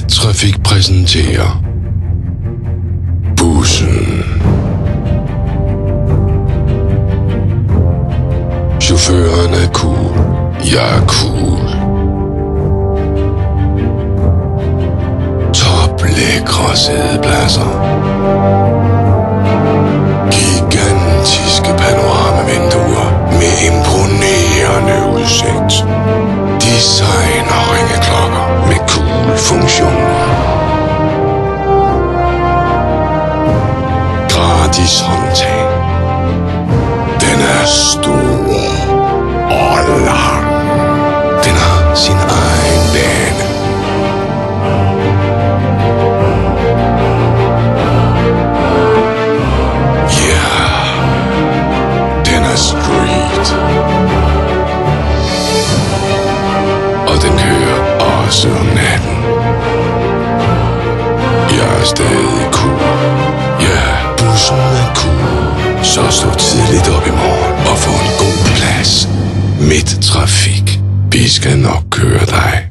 Midttrafik præsenterer Bussen. Chaufføren er cool. Jeg er cool. Toplækre sædepladser. Gigantiske panoramavinduer med imponerende udsigt. Designer ringeklokker med cool funktioner. Gratis håndtag. Den er stor og lang. Den har sin egen bane. Ja, den er street. Og den kører også om natten. Jeg er stadig cool. Ja, bussen er cool. Så stå tidligt op i morgen og få en god plads. Midttrafik. Vi skal nok køre dig.